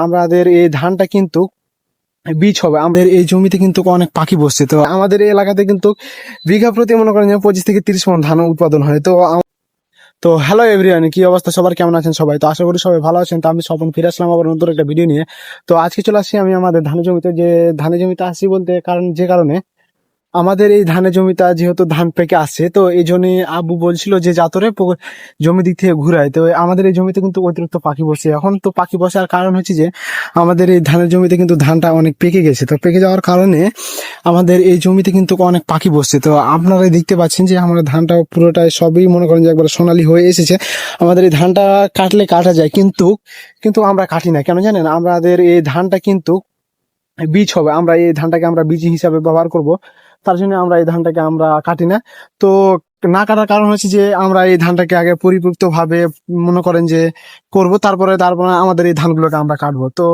আমাদের এই ধানটা কিন্তু বীজ হবে। আমাদের এই জমিতে কিন্তু অনেক পাখি বসছে। তো আমাদের এই এলাকাতে কিন্তু বিঘা প্রতি মনে করেন যে 25 থেকে 30 মণ ধান উৎপাদন হয়। তো হ্যালো এভরিওয়ান, কি অবস্থা সবার, কেমন আছেন সবাই? তো আশা করি সবাই ভালো আছেন। তো আমি স্বপন ফিরে আসলাম আবার নতুন একটা ভিডিও নিয়ে। তো আজকে চলে আসছি আমি আমাদের ধানের জমিতে। যে ধানের জমিতে আসছি বলতে যে কারণে আমাদের এই ধানের জমিটা যেহেতু ধান পেকে আসছে, তো এই জন্য আব্বু বলছিল যে জাতরে জমি দিক থেকে ঘুরায়। তো আমাদের এই জমিতে কিন্তু অতিরিক্ত পাখি বসে। এখন তো পাখি বসার কারণ হচ্ছে যে আমাদের এই ধানের জমিতে কিন্তু ধানটা অনেক পেকে গেছে। তো পেকে যাওয়ার কারণে আমাদের এই জমিতে কিন্তু অনেক পাখি বসছে। তো আপনারাই দেখতে পাচ্ছেন যে আমাদের ধানটা পুরোটাই সবই মনে করেন যে একবার সোনালী হয়ে এসেছে। আমাদের এই ধানটা কাটলে কাটা যায়, কিন্তু কিন্তু আমরা কাটি না কেন জানেন? আমাদের এই ধানটা কিন্তু বীজ হবে। আমরা এই ধানটাকে আমরা বীজ হিসাবে ব্যবহার করব, তার জন্য আমরা এই ধানটাকে আমরা কাটি না। তো না কাটার কারণ হচ্ছে যে আমরা এই ধানটাকে আগে পরিপক্ত ভাবে মনে করেন যে করব, তারপরে আমাদের এই ধানগুলোকে আমরা কাটবো। তো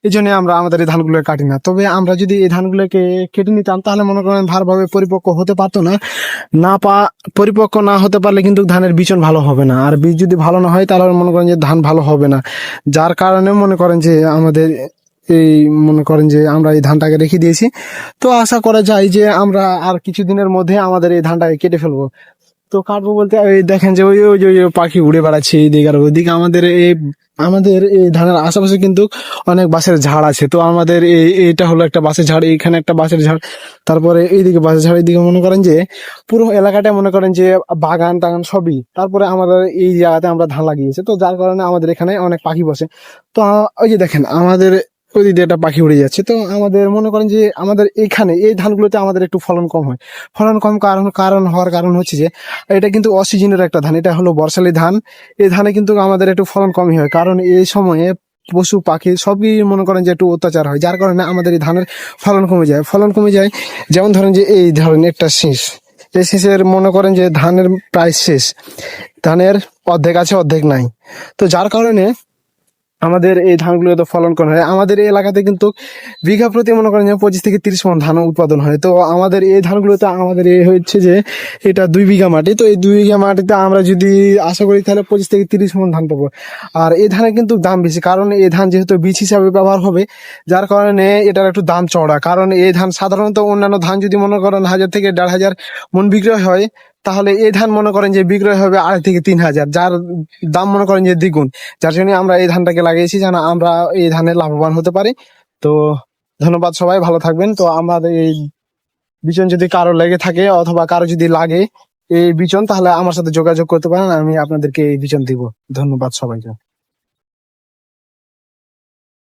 এই জন্য আমরা আমাদের এই ধানগুলো কাটি না। তবে আমরা যদি এই ধানগুলোকে কেটে নিতাম তাহলে মনে করেন ভালোভাবে পরিপক্ক হতে পারতো না। পরিপক্ক না হতে পারলে কিন্তু ধানের বিচন ভালো হবে না, আর বীজ যদি ভালো না হয় তাহলে মনে করেন যে ধান ভালো হবে না। যার কারণে মনে করেন যে আমাদের এই মনে করেন যে আমরা এই ধানটাকে রেখে দিয়েছি। তো আশা করা যায় যে আমরা আর কিছুদিনের মধ্যে আমাদের এই ধানটাকে কেটে ফেলবো। তো কাটবো বলতে ওই দেখেন যে ওই ওই যে ওই পাখি উড়ে বেড়াচ্ছে এইদিকে আর ওইদিকে। আমাদের এই ধানের আশেপাশে কিন্তু অনেক বাঁশের ঝাড় আছে। তো আমাদের এইটা হলো একটা বাঁশের ঝাড়, এইখানে একটা বাঁশের ঝাড়, তারপরে এইদিকে বাঁশের ঝাড়, এইদিকে মনে করেন যে পুরো এলাকাটা মনে করেন যে বাগান টাগান সবই। তারপরে আমাদের এই জায়গাতে আমরা ধান লাগিয়েছি, তো যার কারণে আমাদের এখানে অনেক পাখি বসে। তো ওই যে দেখেন আমাদের ওই দিকে একটা পাখি উড়ে যাচ্ছে। তো আমাদের মনে করেন যে আমাদের এখানে এই ধানগুলোতে আমাদের একটু ফলন কম হয়। ফলন কম কারণ হওয়ার কারণ হচ্ছে যে এটা কিন্তু অসিজনের একটা ধান, এটা হলো বর্ষালি ধান। এই ধানে কিন্তু আমাদের একটু ফলন কমই হয়, কারণ এই সময়ে পশু পাখি সবই মনে করেন যে একটু অত্যাচার হয়, যার কারণে আমাদের এই ধানের ফলন কমে যায়। যেমন ধরেন যে এই ধরেন একটা শীষ, এই শীষের মনে করেন যে ধানের প্রায় শেষ, ধানের অর্ধেক আছে অর্ধেক নাই। তো যার কারণে আমাদের এই ধানগুলো তো ফলন কম হয়। আমাদের এই এলাকাতে কিন্তু বিঘা প্রতি মনে করেন যে 25 থেকে 30 মণ ধান উৎপাদন হয়। তো আমাদের এই ধানগুলোতে আমাদের এই হচ্ছে যে এটা 2 বিঘা মাটি। তো এই 2 বিঘা মাটিতে আমরা যদি আশা করি তাহলে 25 থেকে 30 মণ ধান পাবো। আর এই ধানের কিন্তু দাম বেশি, কারণ এই ধান যেহেতু বীজ হিসাবে ব্যবহার হবে, যার কারণে এটার একটু দাম চড়া। কারণ এই ধান সাধারণত অন্যান্য ধান যদি মনে করেন 1000 থেকে 1500 মণ বিক্রয় হয়, তাহলে এই ধান মনে করেন যে বিক্রয় হবে 2500 থেকে 3000, যার দাম মনে করেন যে দ্বিগুণ। যার জন্য আমরা এই ধানটাকে লাগিয়েছি যেন আমরা এই ধানে লাভবান হতে পারি। তো ধন্যবাদ, সবাই ভালো থাকবেন। তো আমাদের এই বিচন যদি কারো লেগে থাকে অথবা কারো যদি লাগে এই বিচন, তাহলে আমার সাথে যোগাযোগ করতে পারেন, আমি আপনাদেরকে এই বিচন দিব। ধন্যবাদ সবাইকে।